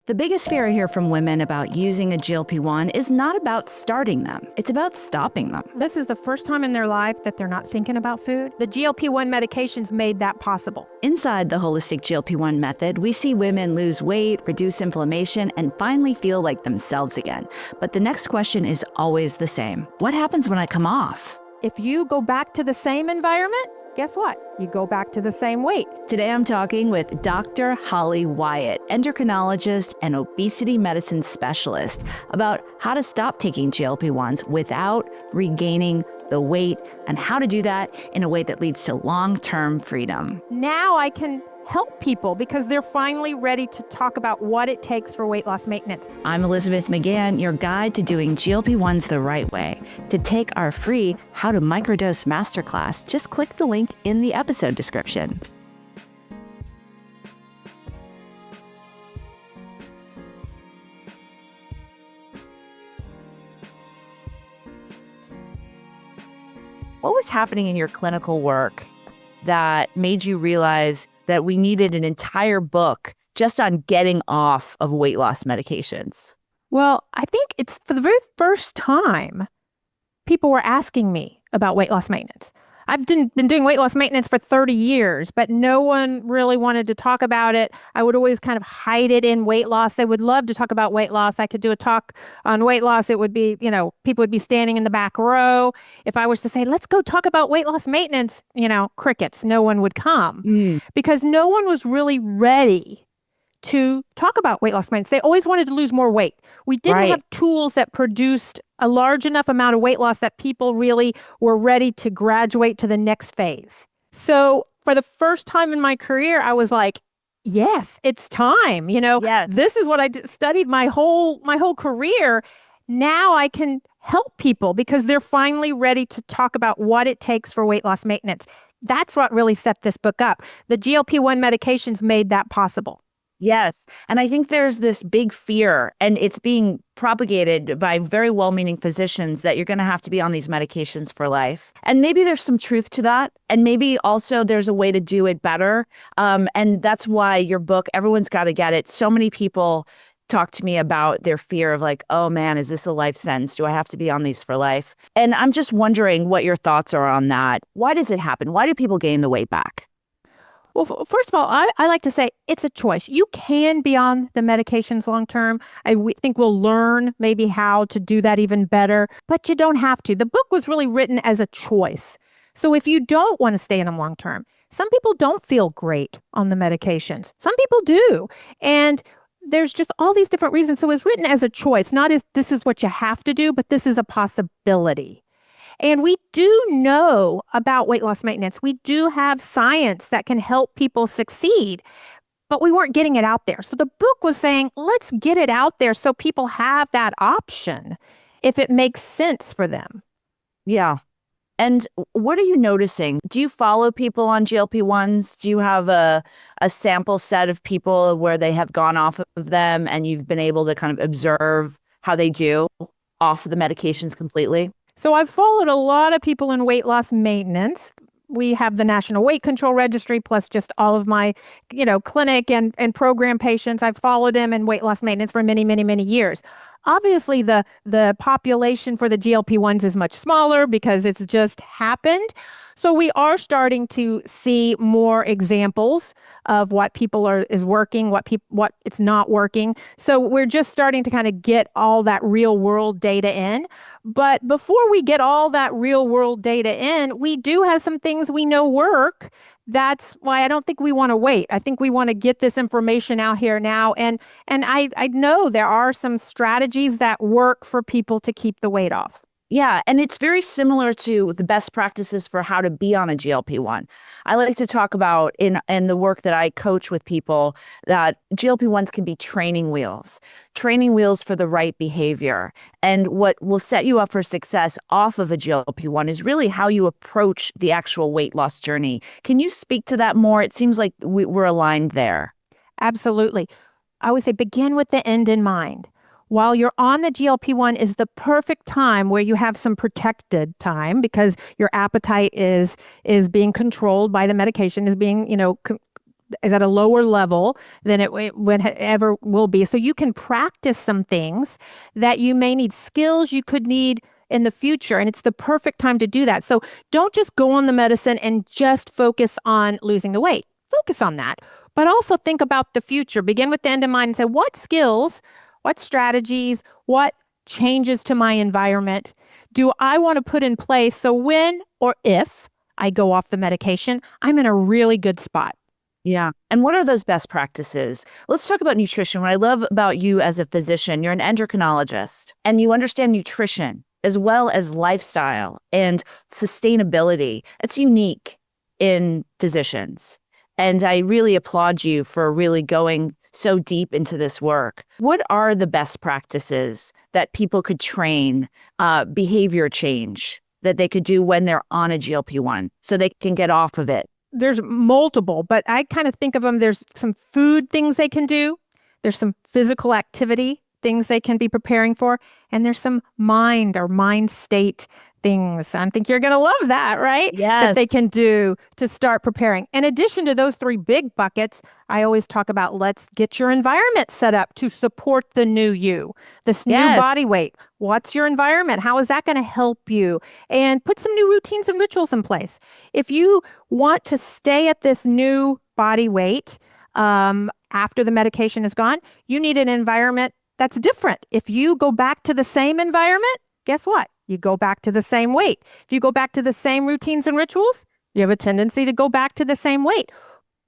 The biggest fear I hear from women about using a GLP-1 is not about starting them. It's about stopping them. This is the first time in their life that they're not thinking about food. The GLP-1 medications made that possible. Inside the holistic GLP-1 method, we see women lose weight, reduce inflammation, and finally feel like themselves again. But the next question is always the same. What happens when I come off? If you go back to the same environment, guess what? You go back to the same weight. Today I'm talking with Dr. Holly Wyatt, endocrinologist and obesity medicine specialist, about how to stop taking GLP-1s without regaining the weight and how to do that in a way that leads to long-term freedom. Now I can help people because they're finally ready to talk about what it takes for weight loss maintenance. I'm Elizabeth McGann, your guide to doing GLP-1s the right way. To take our free How to Microdose Masterclass, just click the link in the episode description. What was happening in your clinical work that made you realize that we needed an entire book just on getting off of weight loss medications? Well, I think it's for the very first time people were asking me about weight loss maintenance. I've been doing weight loss maintenance for 30 years, but no one really wanted to talk about it. I would always kind of hide it in weight loss. They would love to talk about weight loss. I could do a talk on weight loss. It would be, people would be standing in the back row. If I was to say, let's go talk about weight loss maintenance, crickets, no one would come because no one was really ready to talk about weight loss maintenance. They always wanted to lose more weight. We didn't have tools that produced a large enough amount of weight loss that people really were ready to graduate to the next phase. So for the first time in my career, I was like, yes, it's time. Yes. This is what I studied my whole career. Now I can help people because they're finally ready to talk about what it takes for weight loss maintenance. That's what really set this book up. The GLP-1 medications made that possible. Yes. And I think there's this big fear, and it's being propagated by very well-meaning physicians, that you're going to have to be on these medications for life. And maybe there's some truth to that. And maybe also there's a way to do it better. And that's why your book, everyone's got to get it. So many people talk to me about their fear of like, oh man, is this a life sentence? Do I have to be on these for life? And I'm just wondering what your thoughts are on that. Why does it happen? Why do people gain the weight back? Well, first of all, I like to say it's a choice. You can be on the medications long term. We think we'll learn maybe how to do that even better, but you don't have to. The book was really written as a choice. So if you don't want to stay in them long term, some people don't feel great on the medications. Some people do. And there's just all these different reasons. So it's written as a choice, not as this is what you have to do, but this is a possibility. And we do know about weight loss maintenance. We do have science that can help people succeed, but we weren't getting it out there. So the book was saying, let's get it out there so people have that option if it makes sense for them. Yeah. And what are you noticing? Do you follow people on GLP-1s? Do you have a sample set of people where they have gone off of them and you've been able to kind of observe how they do off the medications completely? So I've followed a lot of people in weight loss maintenance. We have the National Weight Control Registry, plus just all of my, clinic and program patients. I've followed them in weight loss maintenance for many, many, many years. Obviously, the population for the GLP-1s is much smaller because it's just happened. So we are starting to see more examples of what is working, what it's not working. So we're just starting to kind of get all that real world data in. But before we get all that real world data in, we do have some things we know work. That's why I don't think we want to wait. I think we want to get this information out here now. And I know there are some strategies that work for people to keep the weight off. Yeah, and it's very similar to the best practices for how to be on a GLP-1. I like to talk about in the work that I coach with people that GLP-1s can be training wheels for the right behavior. And what will set you up for success off of a GLP-1 is really how you approach the actual weight loss journey. Can you speak to that more? It seems like we're aligned there. Absolutely. I always say begin with the end in mind. While you're on the GLP-1 is the perfect time where you have some protected time because your appetite is being controlled by the medication, is being, is at a lower level than it would ever will be. So you can practice some things that you may need, skills you could need in the future. And it's the perfect time to do that. So don't just go on the medicine and just focus on losing the weight. Focus on that. But also think about the future. Begin with the end in mind and say, what skills, what strategies, what changes to my environment do I want to put in place so when or if I go off the medication, I'm in a really good spot. Yeah. And what are those best practices? Let's talk about nutrition. What I love about you as a physician, you're an endocrinologist and you understand nutrition as well as lifestyle and sustainability. It's unique in physicians. And I really applaud you for really going so deep into this work. What are the best practices that people could train, behavior change that they could do when they're on a GLP-1 so they can get off of it? There's multiple, but I kind of think of them. There's some food things they can do. There's some physical activity things they can be preparing for. And there's some mind or mind state things. I think you're going to love that, right? Yes. That they can do to start preparing. In addition to those three big buckets, I always talk about let's get your environment set up to support the new you, this new body weight. What's your environment? How is that going to help you? And put some new routines and rituals in place. If you want to stay at this new body weight after the medication is gone, you need an environment that's different. If you go back to the same environment, guess what? You go back to the same weight. If you go back to the same routines and rituals, you have a tendency to go back to the same weight.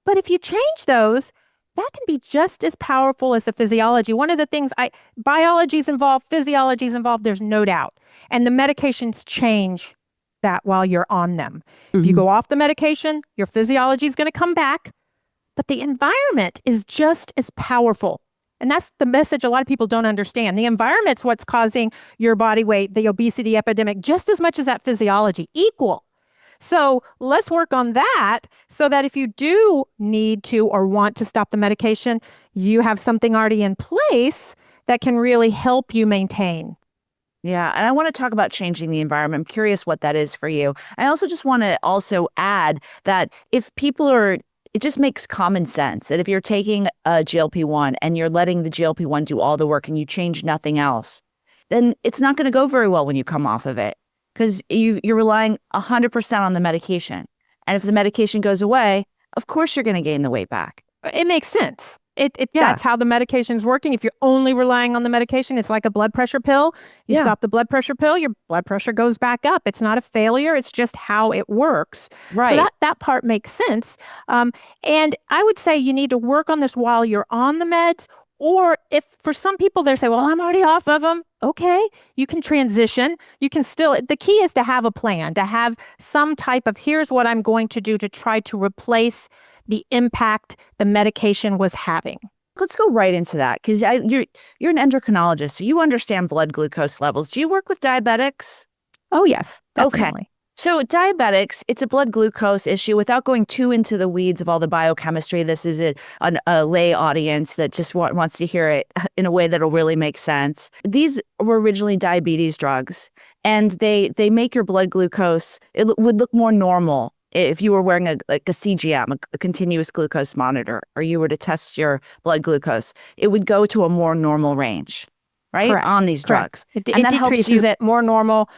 But if you change those, that can be just as powerful as the physiology. One of the things biology is involved, physiology is involved, there's no doubt. And the medications change that while you're on them. If you go off the medication, your physiology is going to come back, but the environment is just as powerful. And that's the message a lot of people don't understand. The environment's what's causing your body weight, the obesity epidemic, just as much as that physiology, equal. So let's work on that so that if you do need to or want to stop the medication, you have something already in place that can really help you maintain. Yeah. And I want to talk about changing the environment. I'm curious what that is for you. I also just want to also add that if people are, it just makes common sense that if you're taking a GLP-1 and you're letting the GLP-1 do all the work and you change nothing else, then it's not going to go very well when you come off of it because you're relying 100% on the medication. And if the medication goes away, of course you're going to gain the weight back. It makes sense. That's how the medication is working. If you're only relying on the medication, it's like a blood pressure pill. You stop the blood pressure pill, your blood pressure goes back up. It's not a failure. It's just how it works. Right. So that part makes sense. And I would say you need to work on this while you're on the meds. Or if for some people they say, well, I'm already off of them. Okay, you can transition. You can still, the key is to have a plan, to have some type of here's what I'm going to do to try to replace the impact the medication was having. Let's go right into that because you're an endocrinologist, so you understand blood glucose levels. Do you work with diabetics? Oh, yes, definitely. Okay. So diabetics, it's a blood glucose issue. Without going too into the weeds of all the biochemistry, this is a lay audience that just wants to hear it in a way that'll really make sense. These were originally diabetes drugs, and they make your blood glucose, it would look more normal if you were wearing a CGM, a continuous glucose monitor, or you were to test your blood glucose. It would go to a more normal range, right? Correct. On these drugs. It decreases it more normal,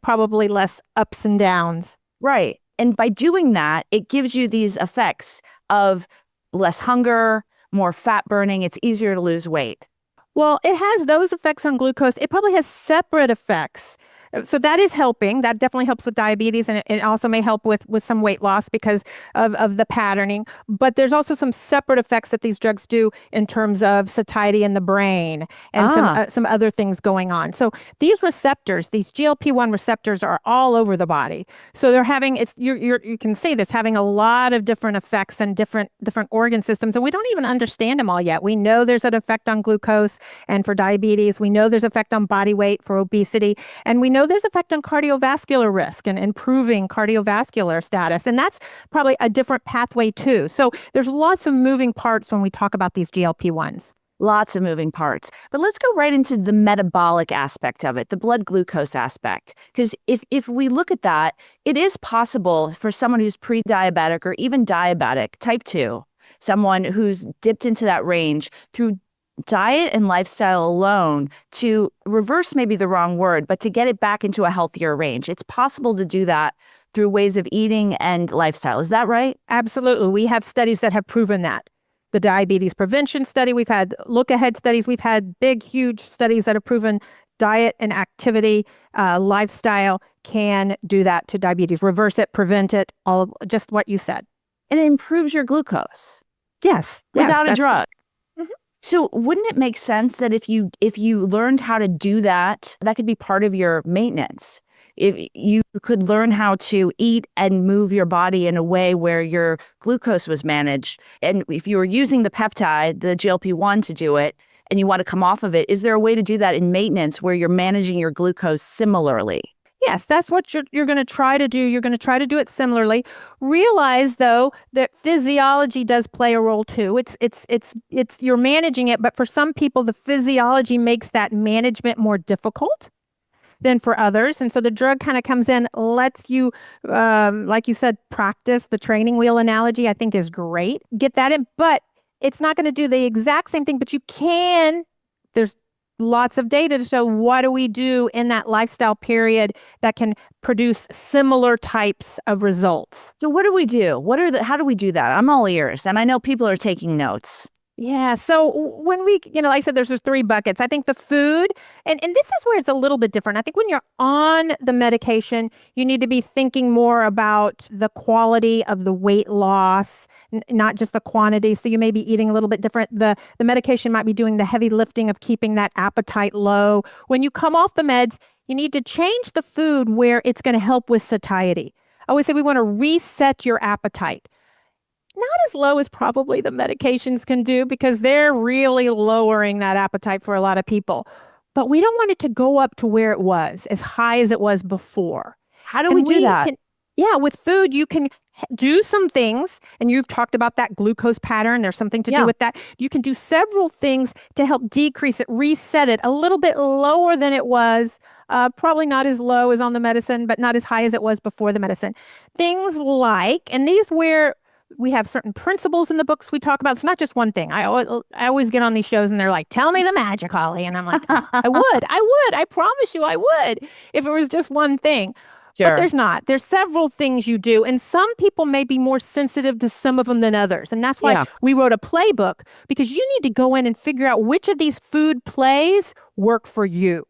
probably less ups and downs. Right. And by doing that, it gives you these effects of less hunger, more fat burning. It's easier to lose weight. Well, it has those effects on glucose. It probably has separate effects. So that is helping. That definitely helps with diabetes, and it also may help with some weight loss because of the patterning. But there's also some separate effects that these drugs do in terms of satiety in the brain and some other things going on. So these receptors, these GLP-1 receptors, are all over the body. So they're having you can see this having a lot of different effects and different organ systems, and we don't even understand them all yet. We know there's an effect on glucose and for diabetes. We know there's an effect on body weight for obesity, and we know there's effect on cardiovascular risk and improving cardiovascular status. And that's probably a different pathway too. So there's lots of moving parts when we talk about these GLP-1s. Lots of moving parts. But let's go right into the metabolic aspect of it, the blood glucose aspect. Because if we look at that, it is possible for someone who's pre-diabetic or even diabetic, type 2, someone who's dipped into that range through diet and lifestyle alone to reverse maybe the wrong word, but to get it back into a healthier range. It's possible to do that through ways of eating and lifestyle. Is that right? Absolutely. We have studies that have proven that. The diabetes prevention study, we've had look ahead studies, we've had big, huge studies that have proven diet and activity, lifestyle can do that to diabetes, reverse it, prevent it, all just what you said. And it improves your glucose. Yes. Without a drug. Mhm. So wouldn't it make sense that if you learned how to do that, that could be part of your maintenance? If you could learn how to eat and move your body in a way where your glucose was managed, and if you were using the peptide, the GLP-1 to do it, and you want to come off of it, is there a way to do that in maintenance where you're managing your glucose similarly? Yes, that's what you're going to try to do. You're going to try to do it similarly. Realize though that physiology does play a role too. It's you're managing it, but for some people the physiology makes that management more difficult than for others. And so the drug kind of comes in, lets you, like you said, practice the training wheel analogy, I think is great. Get that in, but it's not going to do the exact same thing, but you can, there's lots of data to show what do we do in that lifestyle period that can produce similar types of results. So what do we do? How do we do that? I'm all ears, and I know people are taking notes. Yeah. So when we, like I said, there's 3 buckets. I think the food, and this is where it's a little bit different. I think when you're on the medication, you need to be thinking more about the quality of the weight loss, not just the quantity. So you may be eating a little bit different. The medication might be doing the heavy lifting of keeping that appetite low. When you come off the meds, you need to change the food where it's going to help with satiety. I always say we want to reset your appetite. Not as low as probably the medications can do because they're really lowering that appetite for a lot of people. But we don't want it to go up to where it was, as high as it was before. How do we do that? With food, you can do some things, and you've talked about that glucose pattern. There's something to do with that. You can do several things to help decrease it, reset it a little bit lower than it was. Probably not as low as on the medicine, but not as high as it was before the medicine. Things like, and these where we have certain principles in the books we talk about. It's not just one thing. I always get on these shows and they're like, tell me the magic, Holly. And I'm like, I would. I promise you I would if it was just one thing. Sure. But there's not. There's several things you do. And some people may be more sensitive to some of them than others. And that's why we wrote a playbook, because you need to go in and figure out which of these food plays work for you.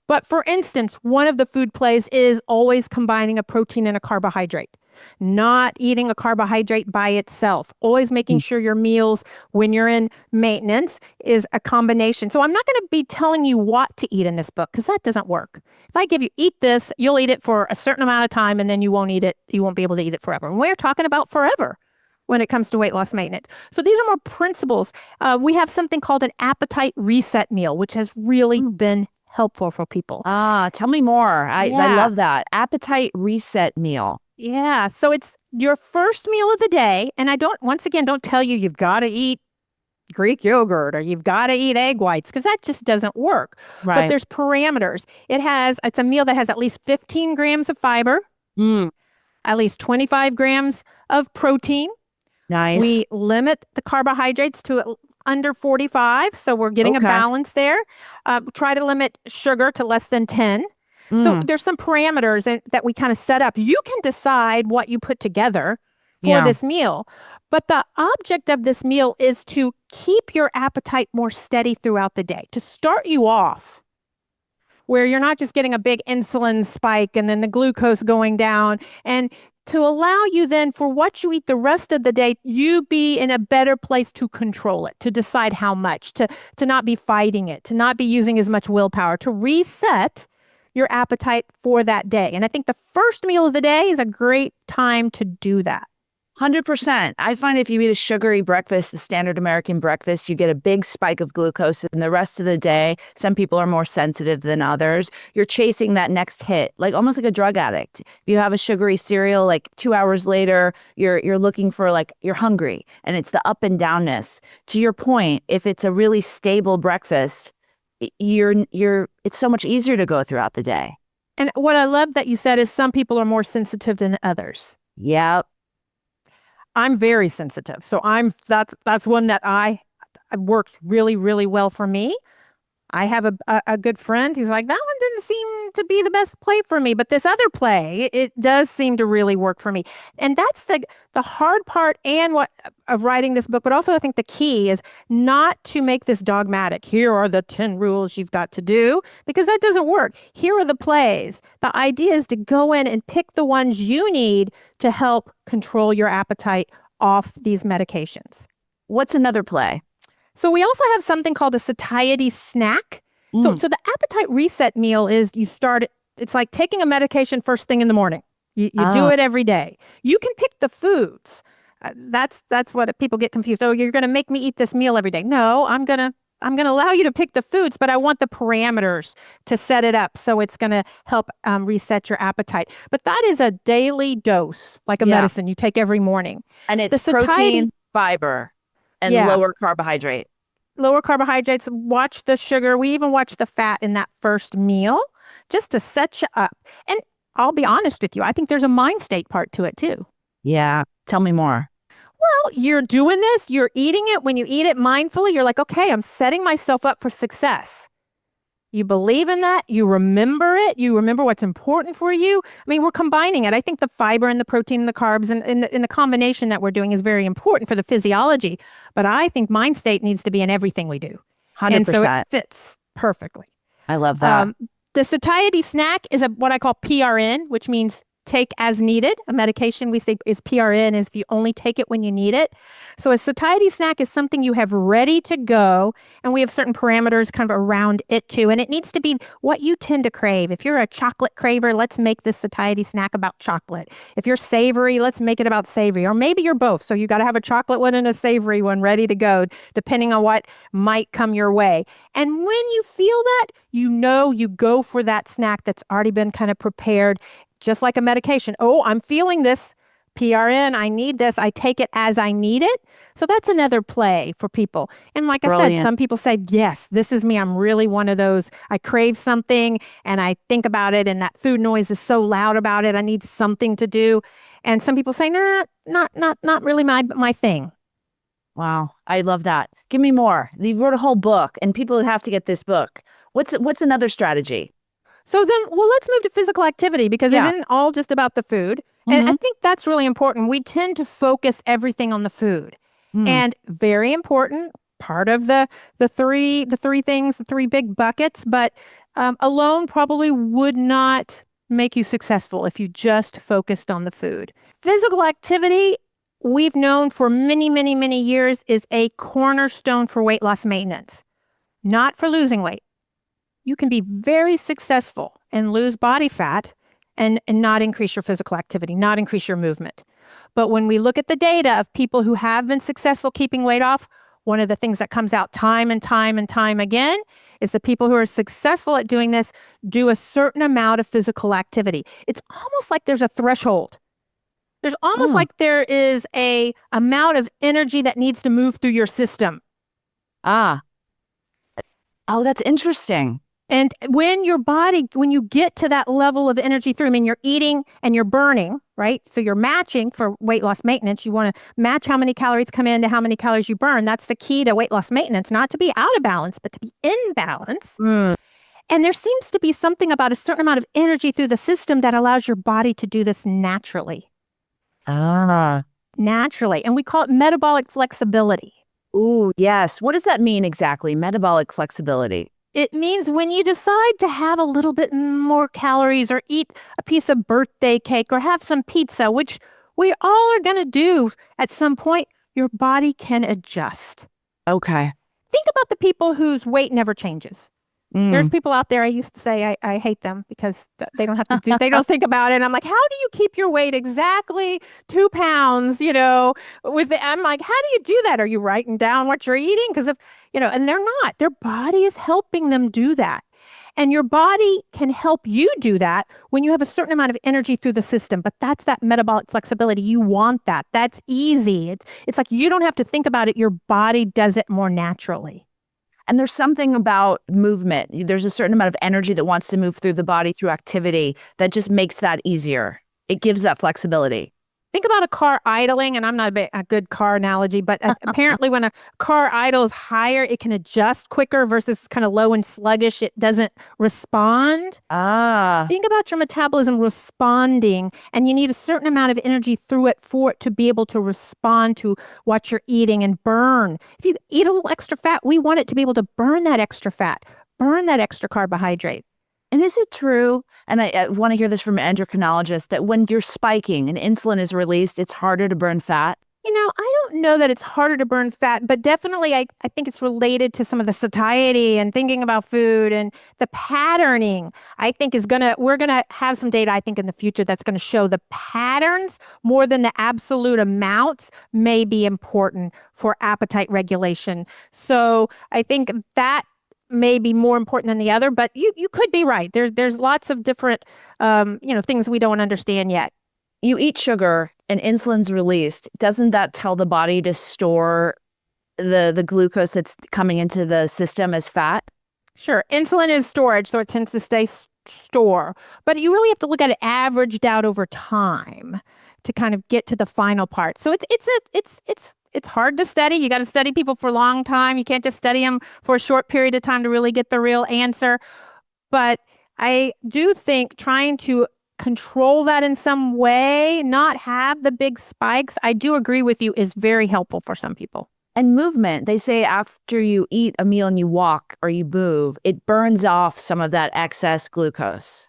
But for instance, one of the food plays is always combining a protein and a carbohydrate. Not eating a carbohydrate by itself, always making sure your meals when you're in maintenance is a combination. So I'm not going to be telling you what to eat in this book because that doesn't work. If I give you eat this, you'll eat it for a certain amount of time and then you won't eat it. You won't be able to eat it forever. And we're talking about forever when it comes to weight loss maintenance. So these are more principles. We have something called an appetite reset meal, which has really been helpful for people. Tell me more. I love that. Appetite reset meal. Yeah. So it's your first meal of the day. And I don't tell you you've got to eat Greek yogurt or you've got to eat egg whites because that just doesn't work. Right. But there's parameters. It's a meal that has at least 15 grams of fiber, at least 25 grams of protein. Nice. We limit the carbohydrates to under 45. So we're getting a balance there. Try to limit sugar to less than 10. So there's some parameters that we kind of set up. You can decide what you put together for this meal. But the object of this meal is to keep your appetite more steady throughout the day, to start you off where you're not just getting a big insulin spike and then the glucose going down, and to allow you then for what you eat the rest of the day, you be in a better place to control it, to decide how much, to not be fighting it, to not be using as much willpower, to reset your appetite for that day. And I think the first meal of the day is a great time to do that. 100%. I find if you eat a sugary breakfast, the standard American breakfast, you get a big spike of glucose. And the rest of the day, some people are more sensitive than others. You're chasing that next hit, like almost like a drug addict. If you have a sugary cereal, like 2 hours later, you're looking for you're hungry, and it's the up and downness. To your point, if it's a really stable breakfast, it's so much easier to go throughout the day. And what I love that you said is some people are more sensitive than others. Yep. I'm very sensitive. So that's one that works really, really well for me. I have a good friend who's like, that one didn't seem to be the best play for me, but this other play, it does seem to really work for me. And that's the hard part and what of writing this book, but also I think the key is not to make this dogmatic. Here are the 10 rules you've got to do, because that doesn't work. Here are the plays. The idea is to go in and pick the ones you need to help control your appetite off these medications. What's another play? So we also have something called a satiety snack. So the appetite reset meal is it's like taking a medication first thing in the morning. You do it every day. You can pick the foods. That's what people get confused. Oh, you're going to make me eat this meal every day. No, I'm going to allow you to pick the foods, but I want the parameters to set it up so it's going to help reset your appetite. But that is a daily dose, like a medicine you take every morning. And it's protein, fiber, and lower carbohydrate. Lower carbohydrates, watch the sugar. We even watch the fat in that first meal just to set you up. And I'll be honest with you, I think there's a mind state part to it too. Yeah. Tell me more. Well, you're doing this, you're eating it. When you eat it mindfully, you're like, okay, I'm setting myself up for success. You believe in that. You remember it. You remember what's important for you. I mean, we're combining it. I think the fiber and the protein and the carbs and the combination that we're doing is very important for the physiology. But I think mind state needs to be in everything we do. 100%. And so it fits perfectly. I love that. The satiety snack is what I call PRN, which means take as needed. A medication we say is PRN, is if you only take it when you need it. So a satiety snack is something you have ready to go, and we have certain parameters kind of around it too. And it needs to be what you tend to crave. If you're a chocolate craver, let's make this satiety snack about chocolate. If you're savory, let's make it about savory. Or maybe you're both. So you got to have a chocolate one and a savory one ready to go, depending on what might come your way. And when you feel that, you go for that snack that's already been kind of prepared. Just like a medication. Oh, I'm feeling this PRN. I need this. I take it as I need it. So that's another play for people. And like I said, some people say, yes, this is me. I'm really one of those. I crave something and I think about it and that food noise is so loud about it. I need something to do. And some people say, nah, not really my thing. Wow. I love that. Give me more. You wrote a whole book and people have to get this book. What's another strategy? So then, let's move to physical activity, because it isn't all just about the food. And I think that's really important. We tend to focus everything on the food. And very important, part of the three things, the three big buckets, but alone probably would not make you successful if you just focused on the food. Physical activity, we've known for many, many, many years, is a cornerstone for weight loss maintenance, not for losing weight. You can be very successful and lose body fat and not increase your physical activity, not increase your movement. But when we look at the data of people who have been successful keeping weight off, one of the things that comes out time and time and time again is the people who are successful at doing this do a certain amount of physical activity. It's almost like there's a threshold. There's almost like there is a amount of energy that needs to move through your system. Oh, that's interesting. And when you get to that level of energy through, I mean, you're eating and you're burning, right? So you're matching for weight loss maintenance. You want to match how many calories come in to how many calories you burn. That's the key to weight loss maintenance, not to be out of balance, but to be in balance. And there seems to be something about a certain amount of energy through the system that allows your body to do this naturally. Naturally. And we call it metabolic flexibility. Ooh, yes. What does that mean exactly? Metabolic flexibility. It means when you decide to have a little bit more calories or eat a piece of birthday cake or have some pizza, which we all are going to do at some point, your body can adjust. Okay. Think about the people whose weight never changes. There's people out there, I used to say I hate them because they don't have to they don't think about it. And I'm like, how do you keep your weight exactly 2 pounds, I'm like, how do you do that? Are you writing down what you're eating? Because and they're not. Their body is helping them do that. And your body can help you do that when you have a certain amount of energy through the system. But that's that metabolic flexibility. You want that. That's easy. It's like you don't have to think about it. Your body does it more naturally. And there's something about movement. There's a certain amount of energy that wants to move through the body through activity that just makes that easier. It gives that flexibility. Think about a car idling, and I'm not a good car analogy, but apparently when a car idles higher, it can adjust quicker versus kind of low and sluggish. It doesn't respond. Ah, Think about your metabolism responding, and you need a certain amount of energy through it for it to be able to respond to what you're eating and burn. If you eat a little extra fat, we want it to be able to burn that extra fat, burn that extra carbohydrate. and is it true? And I want to hear this from an endocrinologist that when you're spiking and insulin is released, it's harder to burn fat. I don't know that it's harder to burn fat, but definitely I think it's related to some of the satiety and thinking about food and the patterning. I think we're going to have some data, I think, in the future that's going to show the patterns more than the absolute amounts may be important for appetite regulation. So I think that may be more important than the other, but you could be right. There's lots of different, things we don't understand yet. You eat sugar and insulin's released. Doesn't that tell the body to store the glucose that's coming into the system as fat? Sure. Insulin is storage, so it tends to stay store. But you really have to look at it averaged out over time to kind of get to the final part. So it's hard to study. You got to study people for a long time. You can't just study them for a short period of time to really get the real answer. But I do think trying to control that in some way, not have the big spikes, I do agree with you, is very helpful for some people. And movement, they say after you eat a meal and you walk or you move, it burns off some of that excess glucose.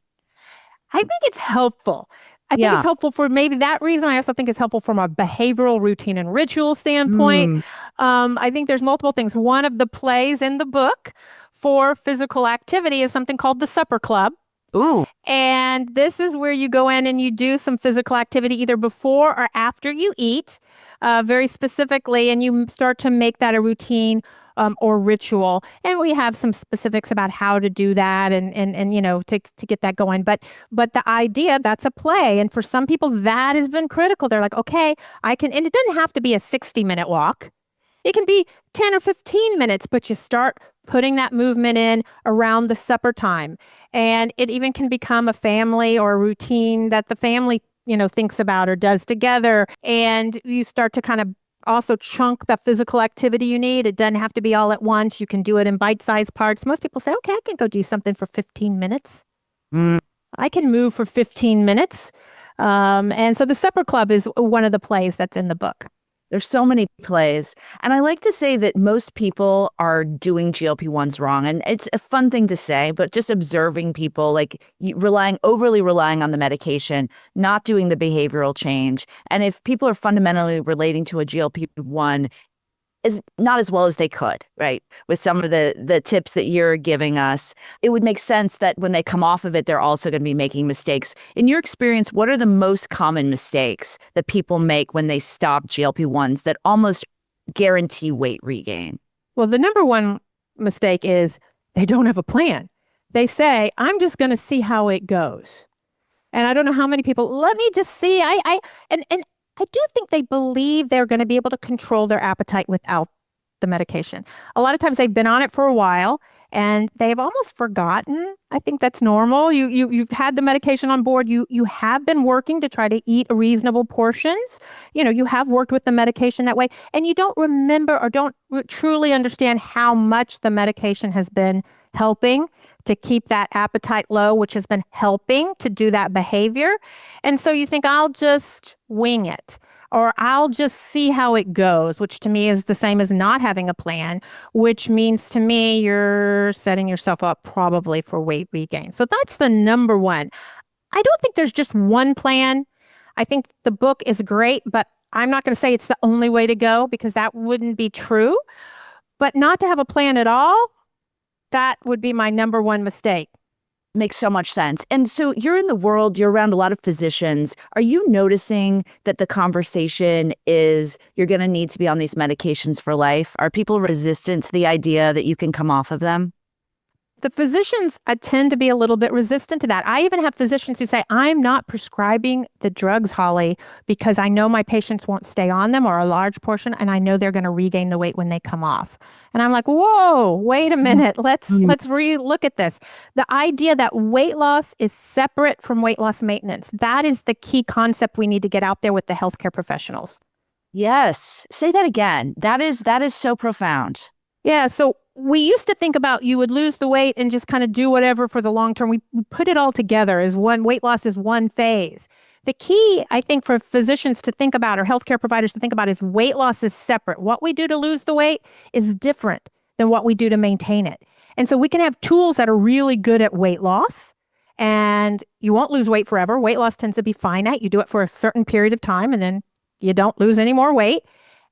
I think it's helpful. I think it's helpful for maybe that reason. I also think it's helpful from a behavioral routine and ritual standpoint. I think there's multiple things. One of the plays in the book for physical activity is something called the Supper Club. Ooh. And this is where you go in and you do some physical activity either before or after you eat, very specifically, and you start to make that a routine or ritual. And we have some specifics about how to do that and to get that going. But the idea, that's a play. And for some people, that has been critical. They're like, okay, and it doesn't have to be a 60-minute walk. It can be 10 or 15 minutes, but you start putting that movement in around the supper time. And it even can become a family or a routine that the family, thinks about or does together. And you start to kind of also chunk the physical activity you need. It doesn't have to be all at once. You can do it in bite-sized parts. Most people say, okay, I can go do something for 15 minutes. I can move for 15 minutes. And so the Supper Club is one of the plays that's in the book. There's so many plays. And I like to say that most people are doing GLP-1s wrong. And it's a fun thing to say, but just observing people like overly relying on the medication, not doing the behavioral change. And if people are fundamentally relating to a GLP-1 is not as well as they could, right? With some of the tips that you're giving us, it would make sense that when they come off of it, they're also going to be making mistakes. In your experience, what are the most common mistakes that people make when they stop GLP-1s that almost guarantee weight regain? Well, the number one mistake is they don't have a plan. They say, I'm just going to see how it goes. And I don't know how many people, let me just see. I do think they believe they're going to be able to control their appetite without the medication. A lot of times they've been on it for a while and they've almost forgotten. I think that's normal. You've had the medication on board. You have been working to try to eat reasonable portions. You have worked with the medication that way, and you don't remember or don't truly understand how much the medication has been helping to keep that appetite low, which has been helping to do that behavior. And so you think, I'll just wing it, or I'll just see how it goes, which to me is the same as not having a plan, which means to me you're setting yourself up probably for weight regain. So that's the number one. I don't think there's just one plan. I think the book is great, but I'm not going to say it's the only way to go because that wouldn't be true. But not to have a plan at all, that would be my number one mistake. Makes so much sense. And so you're in the world, you're around a lot of physicians. Are you noticing that the conversation is you're going to need to be on these medications for life? Are people resistant to the idea that you can come off of them? The physicians tend to be a little bit resistant to that. I even have physicians who say, I'm not prescribing the drugs, Holly, because I know my patients won't stay on them or a large portion, and I know they're going to regain the weight when they come off. And I'm like, whoa, wait a minute. Let's re-look at this. The idea that weight loss is separate from weight loss maintenance. That is the key concept we need to get out there with the healthcare professionals. Yes. Say that again. That is so profound. Yeah. So we used to think about you would lose the weight and just kind of do whatever for the long term. We put it all together as one. Weight loss is one phase. The key, I think, for physicians to think about or healthcare providers to think about is weight loss is separate. What we do to lose the weight is different than what we do to maintain it. And so we can have tools that are really good at weight loss, and you won't lose weight forever. Weight loss tends to be finite. You do it for a certain period of time, and then you don't lose any more weight.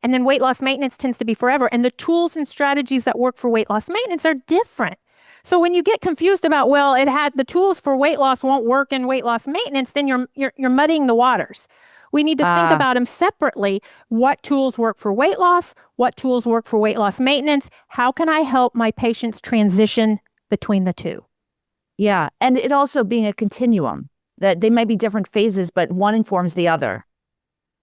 And then weight loss maintenance tends to be forever. And the tools and strategies that work for weight loss maintenance are different. So when you get confused about, well, the tools for weight loss won't work in weight loss maintenance, then you're muddying the waters. We need to think about them separately. What tools work for weight loss? What tools work for weight loss maintenance? How can I help my patients transition between the two? Yeah. And it also being a continuum, that they might be different phases, but one informs the other.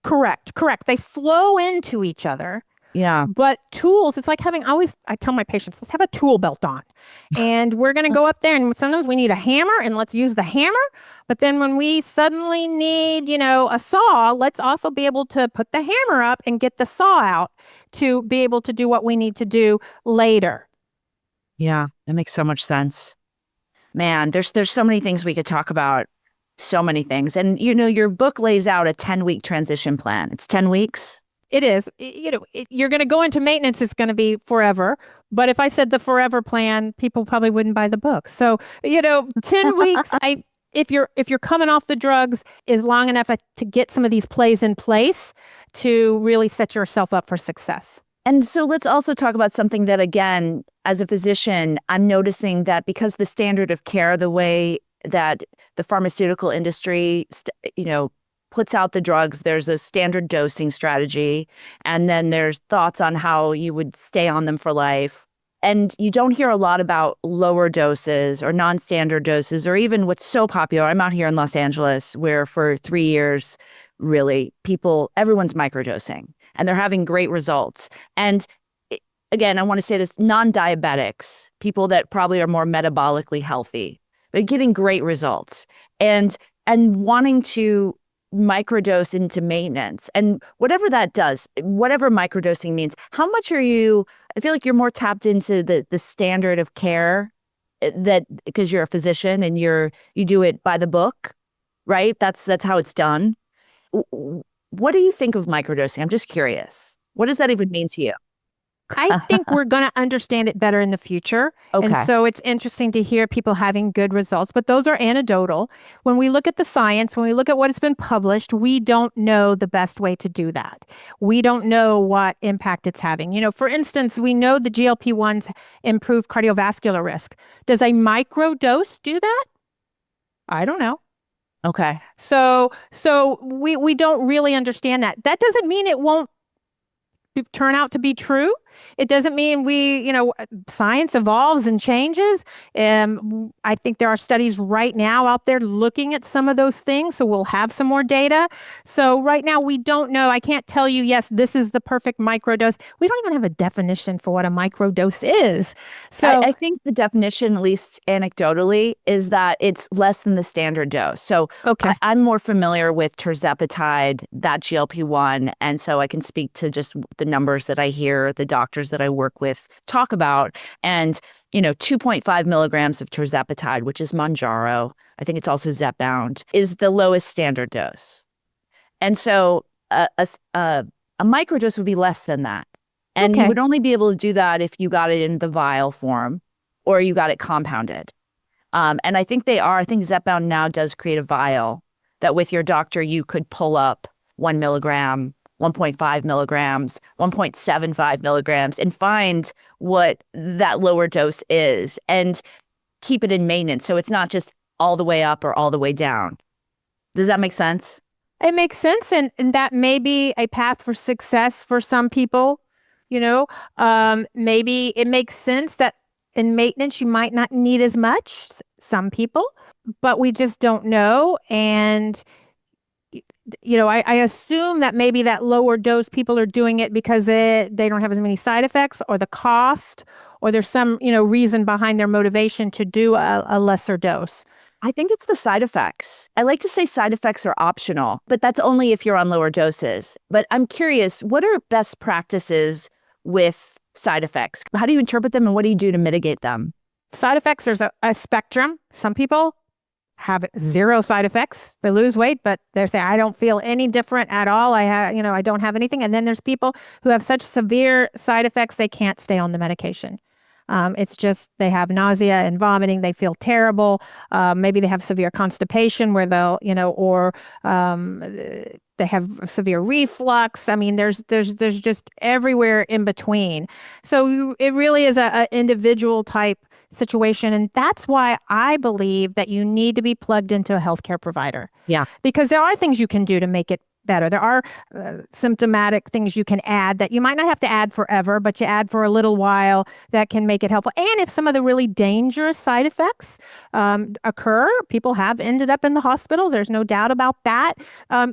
Correct. They flow into each other. Yeah. But tools, it's like I tell my patients, let's have a tool belt on. And we're going to go up there, and sometimes we need a hammer, and let's use the hammer. But then when we suddenly need, a saw, let's also be able to put the hammer up and get the saw out to be able to do what we need to do later. Yeah, that makes so much sense. Man, there's so many things we could talk about. So many things. And, your book lays out a 10-week transition plan. It's 10 weeks. It is. You're going to go into maintenance. It's going to be forever. But if I said the forever plan, people probably wouldn't buy the book. So, 10 weeks, if you're coming off the drugs, is long enough to get some of these plays in place to really set yourself up for success. And so let's also talk about something that, again, as a physician, I'm noticing that because the standard of care, the way that the pharmaceutical industry, puts out the drugs, there's a standard dosing strategy, and then there's thoughts on how you would stay on them for life. And you don't hear a lot about lower doses or non-standard doses, or even what's so popular. I'm out here in Los Angeles where for 3 years, really, everyone's microdosing, and they're having great results. And again, I want to say this, non-diabetics, people that probably are more metabolically healthy, but getting great results and wanting to microdose into maintenance. And whatever that does, whatever microdosing means, how much are you, I feel like you're more tapped into the standard of care that because you're a physician and you do it by the book, right? That's how it's done. What do you think of microdosing? I'm just curious. What does that even mean to you? I think we're going to understand it better in the future. Okay. And so it's interesting to hear people having good results, but those are anecdotal. When we look at the science, when we look at what has been published, we don't know the best way to do that. We don't know what impact it's having. For instance, we know the GLP-1s improve cardiovascular risk. Does a microdose do that? I don't know. Okay. So we don't really understand that. That doesn't mean it won't turn out to be true. It doesn't mean science evolves and changes. I think there are studies right now out there looking at some of those things. So we'll have some more data. So right now we don't know. I can't tell you, yes, this is the perfect microdose. We don't even have a definition for what a microdose is. So I think the definition, at least anecdotally, is that it's less than the standard dose. So okay. I'm more familiar with tirzepatide, that GLP-1. And so I can speak to just the numbers that I hear the doctors that I work with talk about. And, 2.5 milligrams of tirzepatide, which is Mounjaro, I think it's also Zepbound, is the lowest standard dose. And so a microdose would be less than that. And okay. You would only be able to do that if you got it in the vial form or you got it compounded. And I think Zepbound now does create a vial that with your doctor, you could pull up 1 milligram, 1.5 milligrams, 1.75 milligrams, and find what that lower dose is and keep it in maintenance. So it's not just all the way up or all the way down. Does that make sense? It makes sense. And that may be a path for success for some people. Maybe it makes sense that in maintenance, you might not need as much, some people, but we just don't know. And I assume that maybe that lower dose people are doing it because they don't have as many side effects, or the cost, or there's some, reason behind their motivation to do a lesser dose. I think it's the side effects. I like to say side effects are optional, but that's only if you're on lower doses. But I'm curious, what are best practices with side effects? How do you interpret them and what do you do to mitigate them? Side effects, there's a spectrum. Some people have zero side effects. They lose weight, but they say, I don't feel any different at all. I don't have anything. And then there's people who have such severe side effects, they can't stay on the medication. It's just they have nausea and vomiting. They feel terrible. Maybe they have severe constipation where they'll, or they have severe reflux. I mean, there's just everywhere in between. So it really is a individual type situation. And that's why I believe that you need to be plugged into a healthcare provider. Yeah. Because there are things you can do to make it better. There are symptomatic things you can add that you might not have to add forever, but you add for a little while that can make it helpful. And if some of the really dangerous side effects occur, people have ended up in the hospital. There's no doubt about that.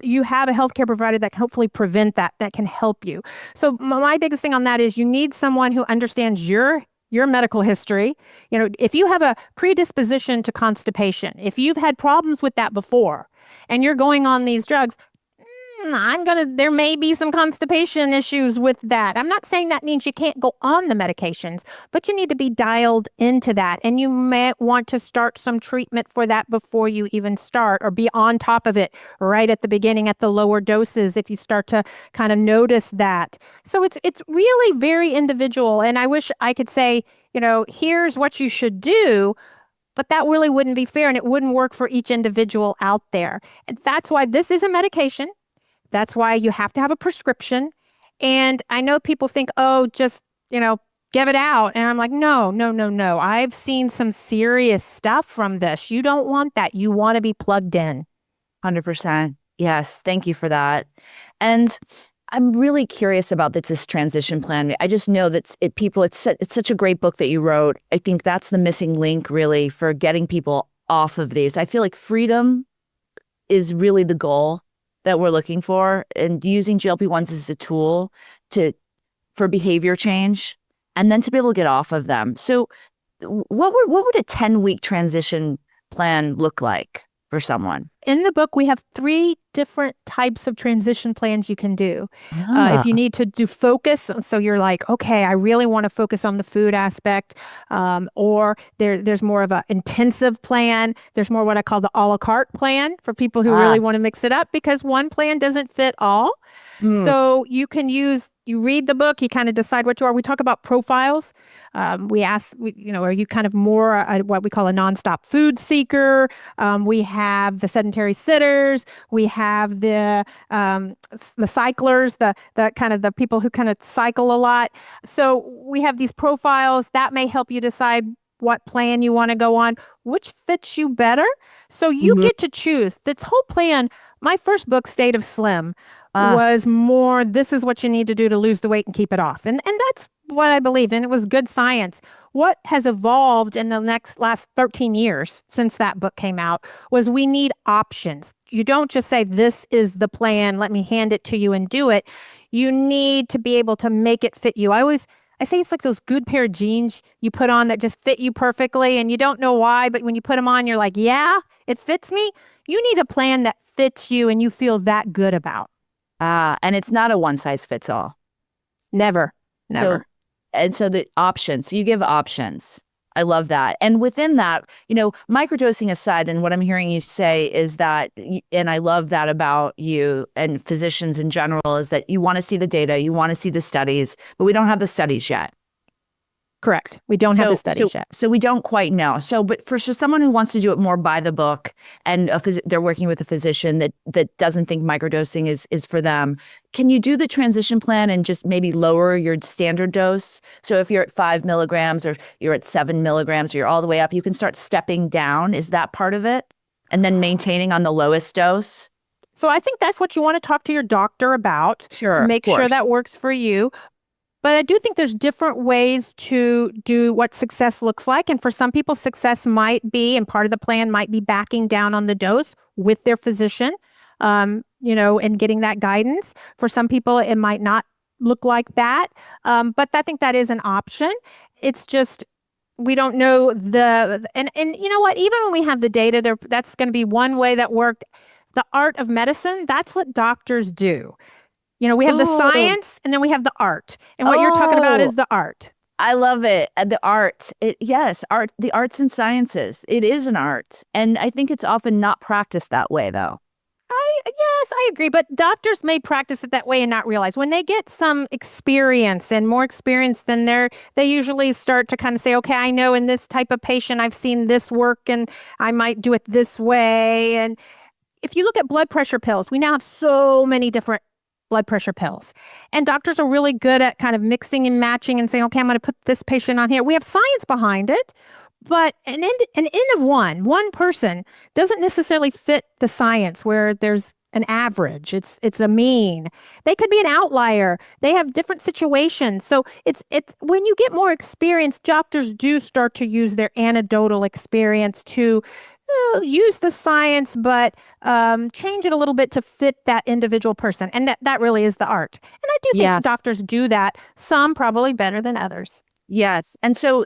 You have a healthcare provider that can hopefully prevent that can help you. So my biggest thing on that is you need someone who understands your medical history. If you have a predisposition to constipation, if you've had problems with that before and you're going on these drugs, there may be some constipation issues with that. I'm not saying that means you can't go on the medications, but you need to be dialed into that. And you may want to start some treatment for that before you even start, or be on top of it right at the beginning at the lower doses if you start to kind of notice that. So it's really very individual. And I wish I could say, here's what you should do, but that really wouldn't be fair, and it wouldn't work for each individual out there. And that's why this is a medication. That's why you have to have a prescription. And I know people think, oh, just, give it out. And I'm like, no. I've seen some serious stuff from this. You don't want that. You want to be plugged in. 100%. Yes. Thank you for that. And I'm really curious about this transition plan. I just know that it's such a great book that you wrote. I think that's the missing link really for getting people off of these. I feel like freedom is really the goal that we're looking for, and using GLP-1s as a tool for behavior change, and then to be able to get off of them. So what would a 10-week transition plan look like for someone? In the book, we have 3 different types of transition plans you can do. If you need to do focus, so you're like, okay, I really want to focus on the food aspect, or there's more of an intensive plan. There's more what I call the a la carte plan for people who really want to mix it up, because one plan doesn't fit all. So you read the book, you kind of decide what you are. We talk about profiles. We ask, are you kind of more what we call a nonstop food seeker? We have the sedentary sitters. We have the cyclers, the kind of the people who kind of cycle a lot. So we have these profiles that may help you decide what plan you want to go on, which fits you better. So you get to choose. This whole plan, my first book, State of Slim, was more, this is what you need to do to lose the weight and keep it off. And that's what I believed, and it was good science. What has evolved in the last 13 years since that book came out was we need options. You don't just say, this is the plan, let me hand it to you and do it. You need to be able to make it fit you. I say it's like those good pair of jeans you put on that just fit you perfectly, and you don't know why, but when you put them on, you're like, yeah, it fits me. You need a plan that fits you and you feel that good about. And it's not a one size fits all. Never. So the options, so you give options. I love that. And within that, microdosing aside, and what I'm hearing you say is that, and I love that about you and physicians in general, is that you want to see the data, you want to see the studies, but we don't have the studies yet. Correct. We don't have the studies yet. So we don't quite know. But for someone who wants to do it more by the book, and they're working with a physician that doesn't think microdosing is for them, can you do the transition plan and just maybe lower your standard dose? So if you're at 5 milligrams or you're at 7 milligrams or you're all the way up, you can start stepping down. Is that part of it? And then maintaining on the lowest dose? So I think that's what you want to talk to your doctor about. Sure. Make sure that works for you. But I do think there's different ways to do what success looks like. And for some people, success might be, and part of the plan might be backing down on the dose with their physician, and getting that guidance. For some people, it might not look like that. But I think that is an option. It's just, we don't know and you know what, even when we have the data there, that's going to be one way that worked. The art of medicine, that's what doctors do. We have the science and then we have the art. And what you're talking about is the art. I love it. The art. Yes, art, the arts and sciences. It is an art. And I think it's often not practiced that way, though. Yes, I agree. But doctors may practice it that way and not realize when they get some experience and more experience than they usually start to kind of say, okay, I know in this type of patient, I've seen this work and I might do it this way. And if you look at blood pressure pills, we now have so many different blood pressure pills. And doctors are really good at kind of mixing and matching and saying, okay, I'm going to put this patient on here. We have science behind it, but an N of one person doesn't necessarily fit the science where there's an average. It's a mean. They could be an outlier. They have different situations. So it's when you get more experience, doctors do start to use their anecdotal experience to use the science, but change it a little bit to fit that individual person. And that really is the art. And I do think doctors do that, some probably better than others. Yes. And so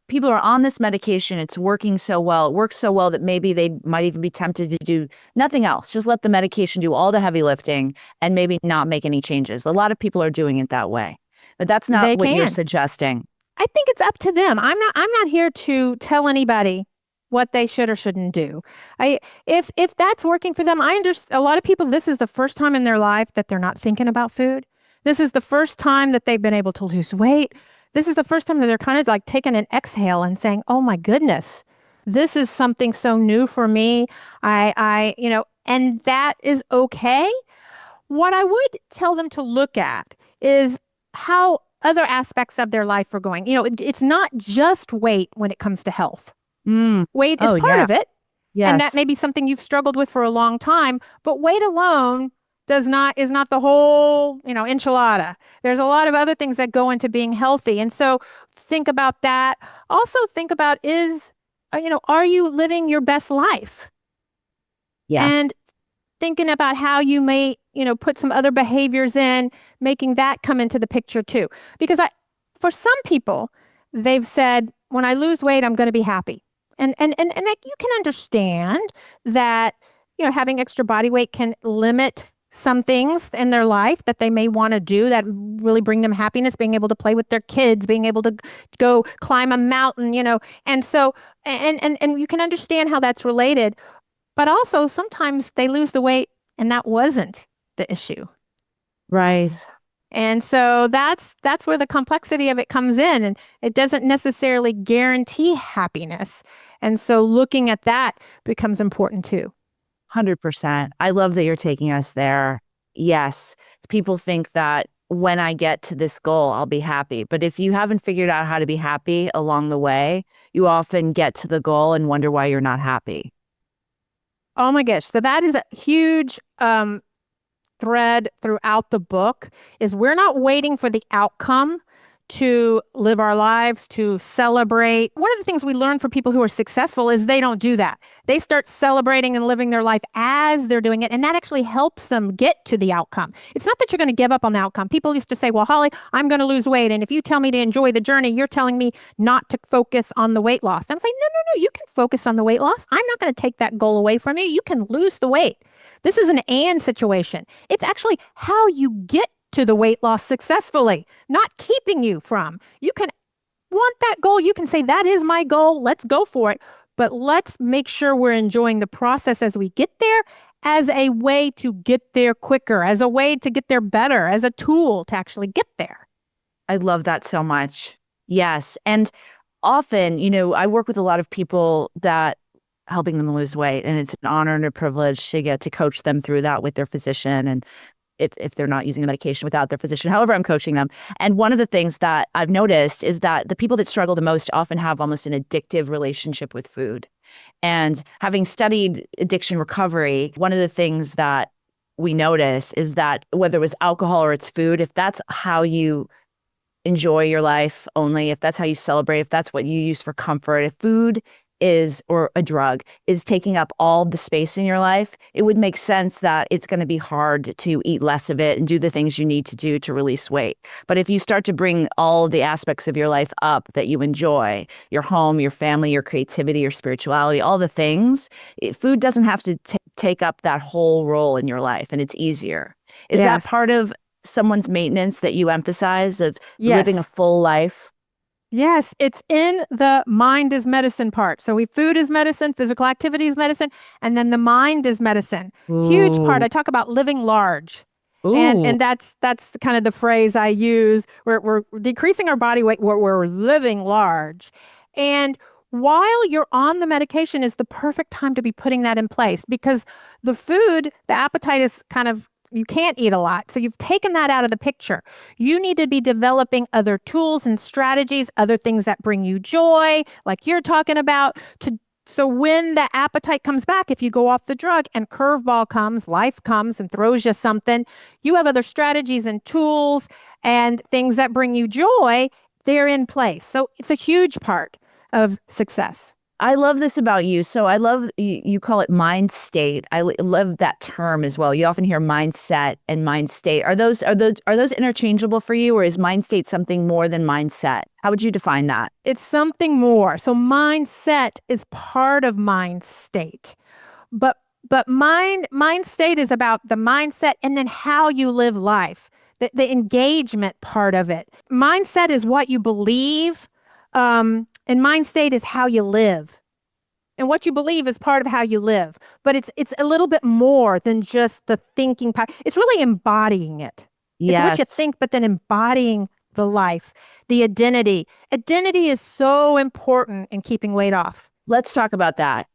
people are on this medication. It's working so well. It works so well that maybe they might even be tempted to do nothing else. Just let the medication do all the heavy lifting and maybe not make any changes. A lot of people are doing it that way. But that's not what you're suggesting. I think it's up to them. I'm not here to tell anybody what they should or shouldn't do. If that's working for them, I understand. A lot of people, this is the first time in their life that they're not thinking about food. This is the first time that they've been able to lose weight. This is the first time that they're kind of like taking an exhale and saying, oh my goodness, this is something so new for me. And that is okay. What I would tell them to look at is how other aspects of their life are going. It's not just weight when it comes to health. Weight is part of it. Yes. And that may be something you've struggled with for a long time, but weight alone is not the whole, enchilada. There's a lot of other things that go into being healthy. And so think about that. Also think about are you living your best life? Yes. And thinking about how you may, put some other behaviors in, making that come into the picture too. Because for some people, they've said, when I lose weight, I'm going to be happy. And you can understand that, having extra body weight can limit some things in their life that they may want to do that really bring them happiness, being able to play with their kids, being able to go climb a mountain, and so, and you can understand how that's related, but also sometimes they lose the weight and that wasn't the issue. Right. And so that's where the complexity of it comes in, and it doesn't necessarily guarantee happiness. And so looking at that becomes important too. 100%. I love that you're taking us there. Yes. People think that when I get to this goal, I'll be happy. But if you haven't figured out how to be happy along the way, you often get to the goal and wonder why you're not happy. Oh my gosh. So that is a huge thread throughout the book, is we're not waiting for the outcome to live our lives, to celebrate. One of the things we learn from people who are successful is they don't do that. They start celebrating and living their life as they're doing it. And that actually helps them get to the outcome. It's not that you're going to give up on the outcome. People used to say, well, Holly, I'm going to lose weight. And if you tell me to enjoy the journey, you're telling me not to focus on the weight loss. I'm saying, no, you can focus on the weight loss. I'm not going to take that goal away from you. You can lose the weight. This is an and situation. It's actually how you get to the weight loss successfully, not keeping you from. You can want that goal. You can say, that is my goal. Let's go for it. But let's make sure we're enjoying the process as we get there, as a way to get there quicker, as a way to get there better, as a tool to actually get there. I love that so much. Yes. And often, I work with a lot of people that helping them lose weight, and it's an honor and a privilege to get to coach them through that with their physician, and if they're not using the medication without their physician, however I'm coaching them. And one of the things that I've noticed is that the people that struggle the most often have almost an addictive relationship with food. And having studied addiction recovery, one of the things that we notice is that whether it was alcohol or it's food, if that's how you enjoy your life only, if that's how you celebrate, if that's what you use for comfort, if food is, or a drug is taking up all the space in your life, it would make sense that it's going to be hard to eat less of it and do the things you need to do to release weight. But if you start to bring all the aspects of your life up that you enjoy, your home, your family, your creativity, your spirituality, all the things, food doesn't have to take up that whole role in your life, and it's easier. Is that Yes. part of someone's maintenance that you emphasize of living a Yes. full life? Yes, it's in the mind is medicine part. So food is medicine, physical activity is medicine, and then the mind is medicine. Huge part. Ooh. I talk about living large. And Ooh. and that's the kind of the phrase I use. We're decreasing our body weight, we're living large. And while you're on the medication is the perfect time to be putting that in place, because the food, the appetite is kind of, you can't eat a lot. So you've taken that out of the picture. You need to be developing other tools and strategies, other things that bring you joy, like you're talking about, to so when the appetite comes back, if you go off the drug and curveball comes, life comes and throws you something, you have other strategies and tools and things that bring you joy, they're in place. So it's a huge part of success. I love this about you. So I love you call it mind state. Love that term as well. You often hear mindset and mind state. Are those interchangeable for you, or is mind state something more than mindset? How would you define that? It's something more. So mindset is part of mind state. But mind state is about the mindset and then how you live life, the engagement part of it. Mindset is what you believe, and mind state is how you live. And what you believe is part of how you live. But it's a little bit more than just the thinking part. It's really embodying it. It's what you Yes. think, but then embodying the life, the identity. Identity is so important in keeping weight off. Let's talk about that.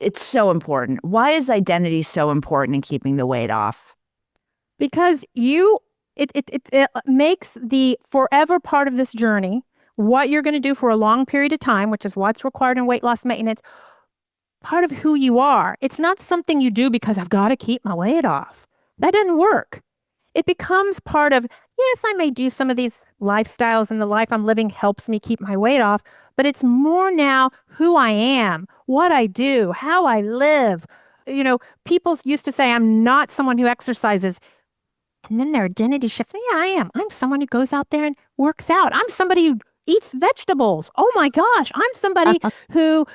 It's so important. Why is identity so important in keeping the weight off? Because it makes the forever part of this journey, what you're going to do for a long period of time, which is what's required in weight loss maintenance, part of who you are. It's not something you do because I've got to keep my weight off. That doesn't work. It becomes part of, yes, I may do some of these lifestyles, and the life I'm living helps me keep my weight off, but it's more now who I am, what I do, how I live. You know, people used to say, I'm not someone who exercises. And then their identity shifts. Yeah, I am. I'm someone who goes out there and works out. I'm somebody who eats vegetables. Oh my gosh. I'm somebody who,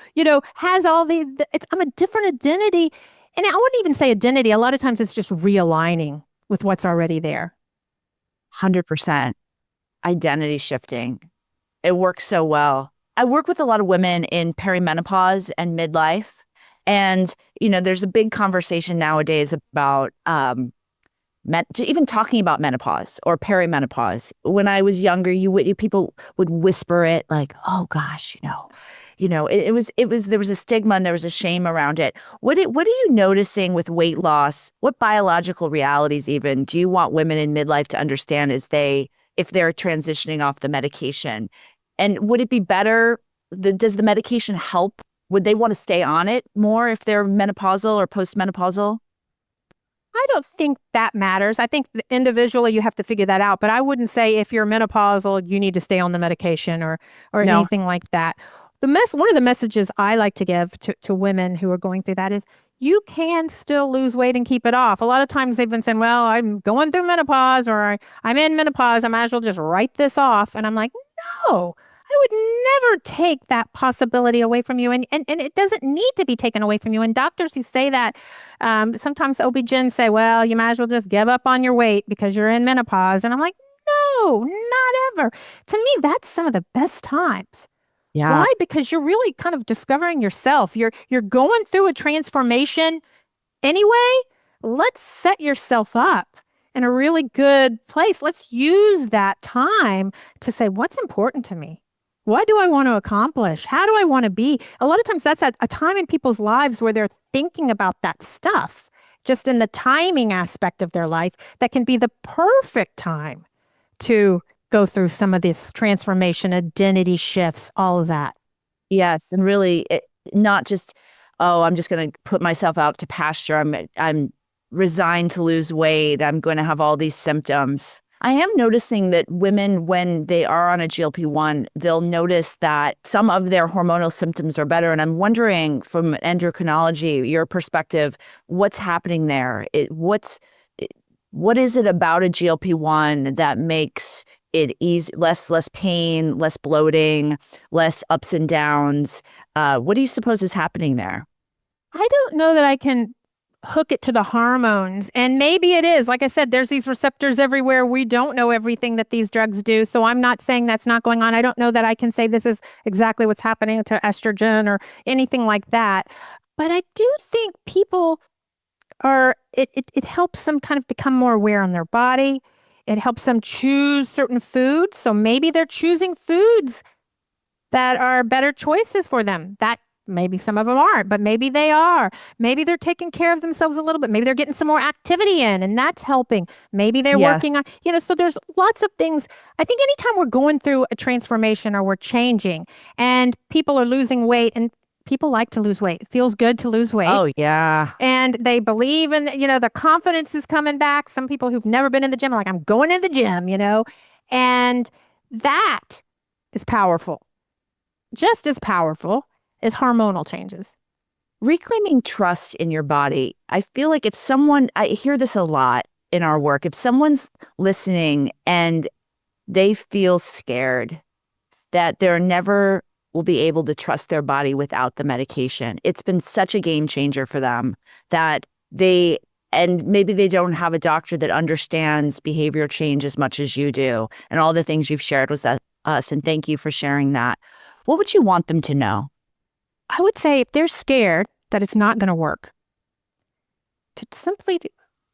has all I'm a different identity. And I wouldn't even say identity. A lot of times it's just realigning with what's already there. 100% identity shifting. It works so well. I work with a lot of women in perimenopause and midlife. And, there's a big conversation nowadays about even talking about menopause or perimenopause. When I was younger, people would whisper it like, "Oh gosh, it was there was a stigma and there was a shame around it." What are you noticing with weight loss? What biological realities even do you want women in midlife to understand if they're transitioning off the medication? And would it be better? Does the medication help? Would they want to stay on it more if they're menopausal or postmenopausal? I don't think that matters. I think individually you have to figure that out. But I wouldn't say if you're menopausal, you need to stay on the medication or No. anything like that. One of the messages I like to give to women who are going through that is you can still lose weight and keep it off. A lot of times they've been saying, well, I'm going through menopause or I'm in menopause. I might as well just write this off. And I'm like, no. I would never take that possibility away from you. And it doesn't need to be taken away from you. And doctors who say that, sometimes OB-GYNs say, well, you might as well just give up on your weight because you're in menopause. And I'm like, no, not ever. To me, that's some of the best times. Yeah. Why? Because you're really kind of discovering yourself. You're going through a transformation anyway. Let's set yourself up in a really good place. Let's use that time to say, what's important to me? What do I want to accomplish? How do I want to be? A lot of times that's a time in people's lives where they're thinking about that stuff, just in the timing aspect of their life, that can be the perfect time to go through some of this transformation, identity shifts, all of that. Yes. And really not just, oh, I'm just going to put myself out to pasture. I'm resigned to lose weight. I'm going to have all these symptoms. I am noticing that women, when they are on a GLP-1, they'll notice that some of their hormonal symptoms are better. And I'm wondering, from endocrinology, your perspective, what's happening there? What is it about a GLP-1 that makes it easy, less pain, less bloating, less ups and downs? What do you suppose is happening there? I don't know that I can hook it to the hormones. And maybe it is. Like I said, there's these receptors everywhere. We don't know everything that these drugs do. So I'm not saying that's not going on. I don't know that I can say this is exactly what's happening to estrogen or anything like that. But I do think people it helps them kind of become more aware on their body. It helps them choose certain foods. So maybe they're choosing foods that are better choices for them. That maybe some of them aren't, but maybe they are. Maybe they're taking care of themselves a little bit. Maybe they're getting some more activity in, and that's helping. Maybe they're Yes. working on, so there's lots of things. I think anytime we're going through a transformation or we're changing and people are losing weight, and people like to lose weight. It feels good to lose weight. Oh, yeah. And they believe in, the confidence is coming back. Some people who've never been in the gym are like, I'm going to the gym, and that is powerful. Just as powerful as hormonal changes. Reclaiming trust in your body. I feel like I hear this a lot in our work. If someone's listening and they feel scared that they're never will be able to trust their body without the medication, it's been such a game changer for them that and maybe they don't have a doctor that understands behavior change as much as you do, and all the things you've shared with us. And thank you for sharing that. What would you want them to know? I would say if they're scared that it's not going to work, to simply,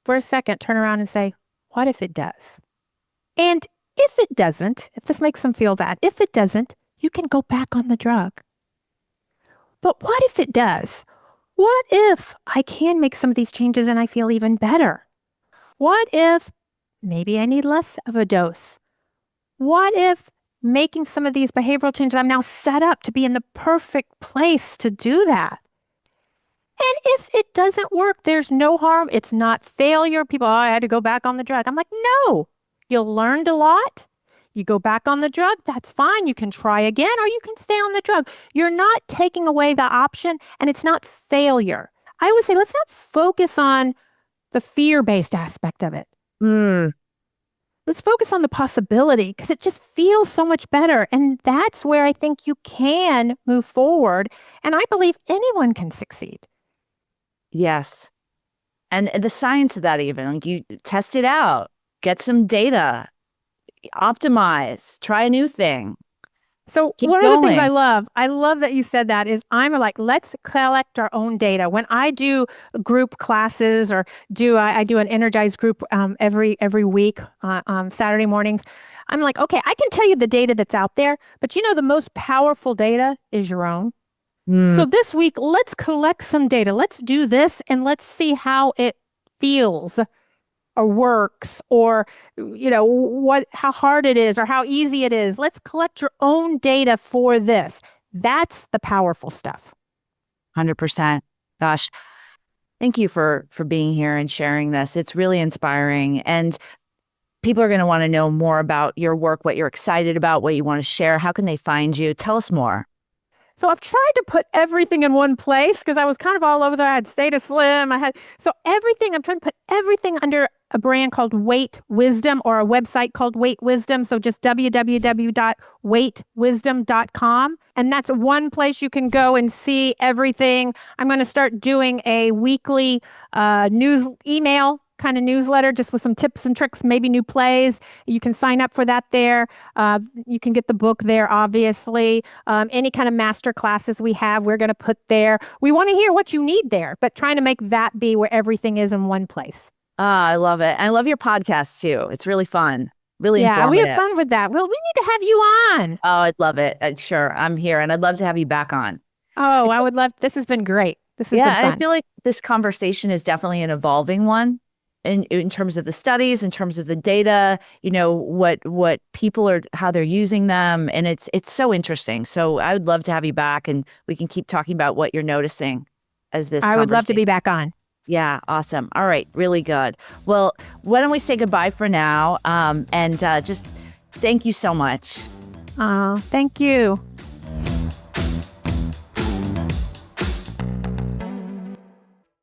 for a second, turn around and say, what if it does? And if it doesn't, if this makes them feel bad, if it doesn't, you can go back on the drug. But what if it does? What if I can make some of these changes and I feel even better? What if maybe I need less of a dose? What if making some of these behavioral changes, I'm now set up to be in the perfect place to do that? And if it doesn't work, there's no harm. It's not failure. People, I had to go back on the drug. I'm like, no, you learned a lot. You go back on the drug, that's fine. You can try again, or you can stay on the drug. You're not taking away the option, and it's not failure. I would say let's not focus on the fear-based aspect of it. Let's focus on the possibility, because it just feels so much better. And that's where I think you can move forward. And I believe anyone can succeed. Yes. And the science of that, even, like, you test it out, get some data, optimize, try a new thing. So Keep one of the things going. I love that you said that, is I'm like, let's collect our own data. When I do group classes or I do an energized group every week on Saturday mornings, I'm like, okay, I can tell you the data that's out there, but the most powerful data is your own. So this week, let's collect some data. Let's do this and let's see how it feels or works, or how hard it is or how easy it is. Let's collect your own data for this. That's the powerful stuff. 100%. Gosh, thank you for being here and sharing this. It's really inspiring, and people are going to want to know more about your work, what you're excited about, what you want to share. How can they find you? Tell us more. So I've tried to put everything in one place because I was kind of all over there. I had Stay to Slim. I'm trying to put everything under a brand called Weight Wisdom, or a website called Weight Wisdom. So just www.weightwisdom.com. And that's one place you can go and see everything. I'm going to start doing a weekly email kind of newsletter, just with some tips and tricks, maybe new plays. You can sign up for that there. You can get the book there, obviously. Any kind of master classes we have, we're going to put there. We want to hear what you need there, but trying to make that be where everything is in one place. I love it. I love your podcast too. It's really fun. Really informative. We have fun with that. Well, we need to have you on. Oh, I'd love it. Sure. I'm here, and I'd love to have you back on. Oh, I would love, this has been great. This has been fun. I feel like this conversation is definitely an evolving one. In terms of the studies, in terms of the data, what people are, how they're using them. And it's so interesting. So I would love to have you back, and we can keep talking about what you're noticing as this I would love to be back on. Yeah, awesome. All right, really good. Well, why don't we say goodbye for now? And just thank you so much. Thank you.